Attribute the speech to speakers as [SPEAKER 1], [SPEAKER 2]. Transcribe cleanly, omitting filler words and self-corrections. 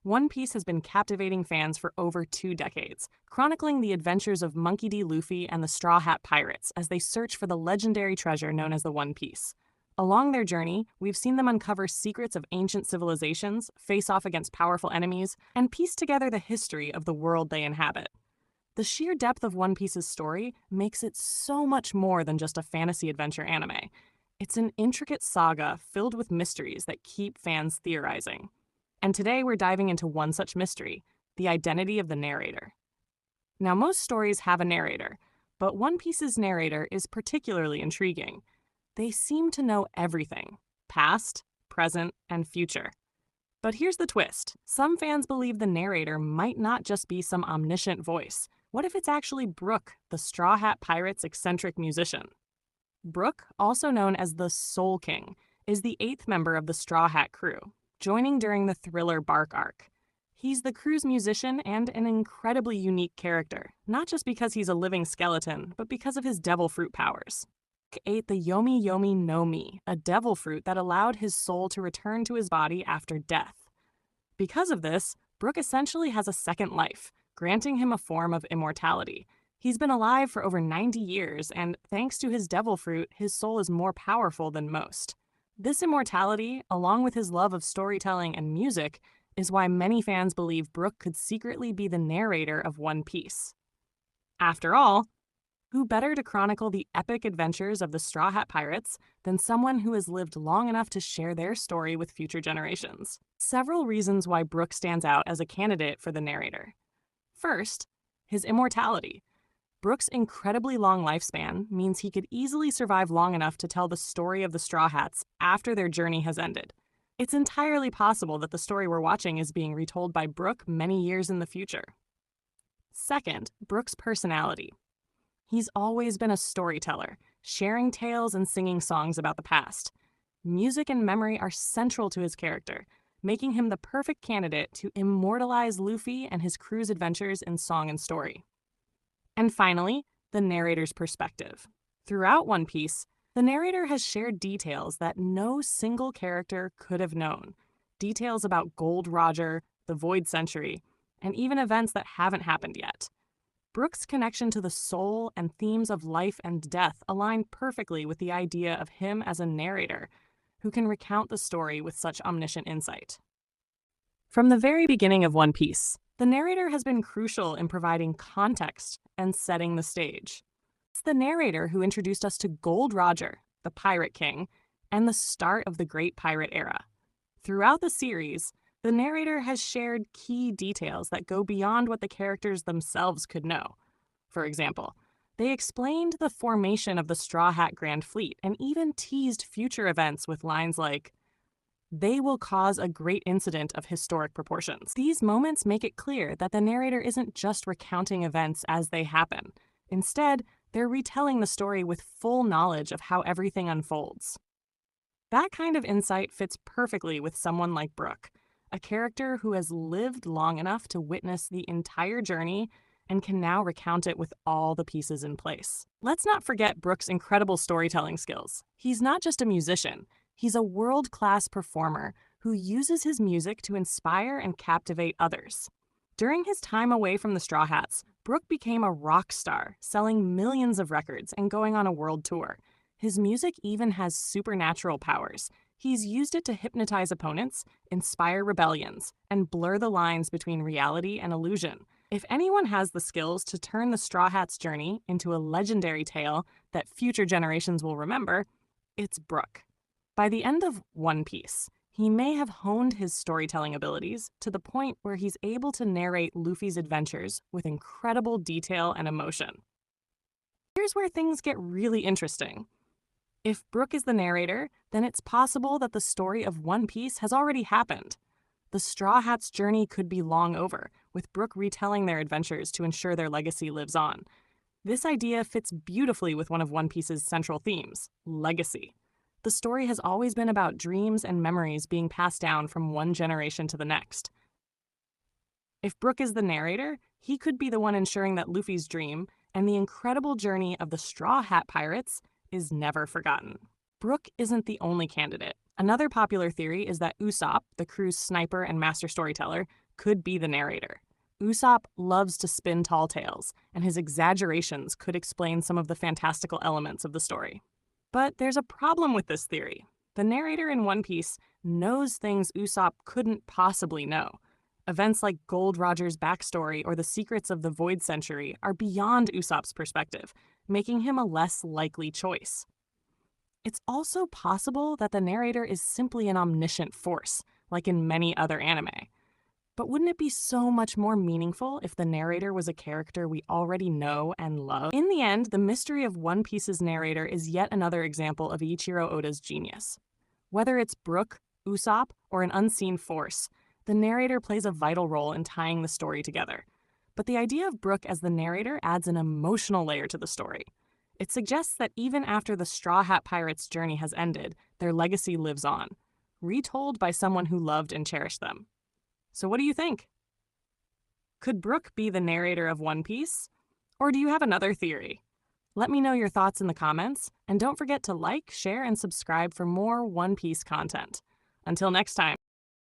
[SPEAKER 1] One Piece has been captivating fans for over 2 decades, chronicling the adventures of Monkey D. Luffy and the Straw Hat Pirates as they search for the legendary treasure known as the One Piece. Along their journey, we've seen them uncover secrets of ancient civilizations, face off against powerful enemies, and piece together the history of the world they inhabit. The sheer depth of One Piece's story makes it so much more than just a fantasy adventure anime. It's an intricate saga filled with mysteries that keep fans theorizing. And today we're diving into one such mystery, the identity of the narrator. Now, most stories have a narrator, but One Piece's narrator is particularly intriguing. They seem to know everything, past, present, and future. But here's the twist. Some fans believe the narrator might not just be some omniscient voice. What if it's actually Brook, the Straw Hat Pirate's eccentric musician? Brook, also known as the Soul King, is the 8th member of the Straw Hat crew, joining during the Thriller Bark arc. He's the crew's musician and an incredibly unique character, not just because he's a living skeleton, but because of his devil fruit powers. Brook ate the Yomi Yomi no Mi, a devil fruit that allowed his soul to return to his body after death. Because of this, Brook essentially has a second life, granting him a form of immortality. He's been alive for over 90 years, and thanks to his devil fruit, his soul is more powerful than most. This immortality, along with his love of storytelling and music, is why many fans believe Brook could secretly be the narrator of One Piece. After all, who better to chronicle the epic adventures of the Straw Hat Pirates than someone who has lived long enough to share their story with future generations? Several reasons why Brook stands out as a candidate for the narrator. First, his immortality. Brook's incredibly long lifespan means he could easily survive long enough to tell the story of the Straw Hats after their journey has ended. It's entirely possible that the story we're watching is being retold by Brook many years in the future. Second, Brook's personality. He's always been a storyteller, sharing tales and singing songs about the past. Music and memory are central to his character, making him the perfect candidate to immortalize Luffy and his crew's adventures in song and story. And finally, the narrator's perspective. Throughout One Piece, the narrator has shared details that no single character could have known. Details about Gold Roger, the Void Century, and even events that haven't happened yet. Brook's connection to the soul and themes of life and death align perfectly with the idea of him as a narrator who can recount the story with such omniscient insight. From the very beginning of One Piece, the narrator has been crucial in providing context and setting the stage. It's the narrator who introduced us to Gold Roger, the Pirate King, and the start of the Great Pirate Era. Throughout the series, the narrator has shared key details that go beyond what the characters themselves could know. For example, they explained the formation of the Straw Hat Grand Fleet and even teased future events with lines like, "They will cause a great incident of historic proportions." These moments make it clear that the narrator isn't just recounting events as they happen. Instead, they're retelling the story with full knowledge of how everything unfolds. That kind of insight fits perfectly with someone like Brook, a character who has lived long enough to witness the entire journey and can now recount it with all the pieces in place. Let's not forget Brook's incredible storytelling skills. He's not just a musician. He's a world-class performer who uses his music to inspire and captivate others. During his time away from the Straw Hats, Brook became a rock star, selling millions of records and going on a world tour. His music even has supernatural powers. He's used it to hypnotize opponents, inspire rebellions, and blur the lines between reality and illusion. If anyone has the skills to turn the Straw Hats' journey into a legendary tale that future generations will remember, it's Brook. By the end of One Piece, he may have honed his storytelling abilities to the point where he's able to narrate Luffy's adventures with incredible detail and emotion. Here's where things get really interesting. If Brook is the narrator, then it's possible that the story of One Piece has already happened. The Straw Hats' journey could be long over, with Brook retelling their adventures to ensure their legacy lives on. This idea fits beautifully with one of One Piece's central themes, legacy. The story has always been about dreams and memories being passed down from one generation to the next. If Brook is the narrator, he could be the one ensuring that Luffy's dream and the incredible journey of the Straw Hat Pirates is never forgotten. Brook isn't the only candidate. Another popular theory is that Usopp, the crew's sniper and master storyteller, could be the narrator. Usopp loves to spin tall tales, and his exaggerations could explain some of the fantastical elements of the story. But there's a problem with this theory. The narrator in One Piece knows things Usopp couldn't possibly know. Events like Gold Roger's backstory or the secrets of the Void Century are beyond Usopp's perspective, making him a less likely choice. It's also possible that the narrator is simply an omniscient force, like in many other anime. But wouldn't it be so much more meaningful if the narrator was a character we already know and love? In the end, the mystery of One Piece's narrator is yet another example of Eiichiro Oda's genius. Whether it's Brook, Usopp, or an unseen force, the narrator plays a vital role in tying the story together. But the idea of Brook as the narrator adds an emotional layer to the story. It suggests that even after the Straw Hat Pirates' journey has ended, their legacy lives on, retold by someone who loved and cherished them. So what do you think? Could Brook be the narrator of One Piece? Or do you have another theory? Let me know your thoughts in the comments, and don't forget to like, share, and subscribe for more One Piece content. Until next time.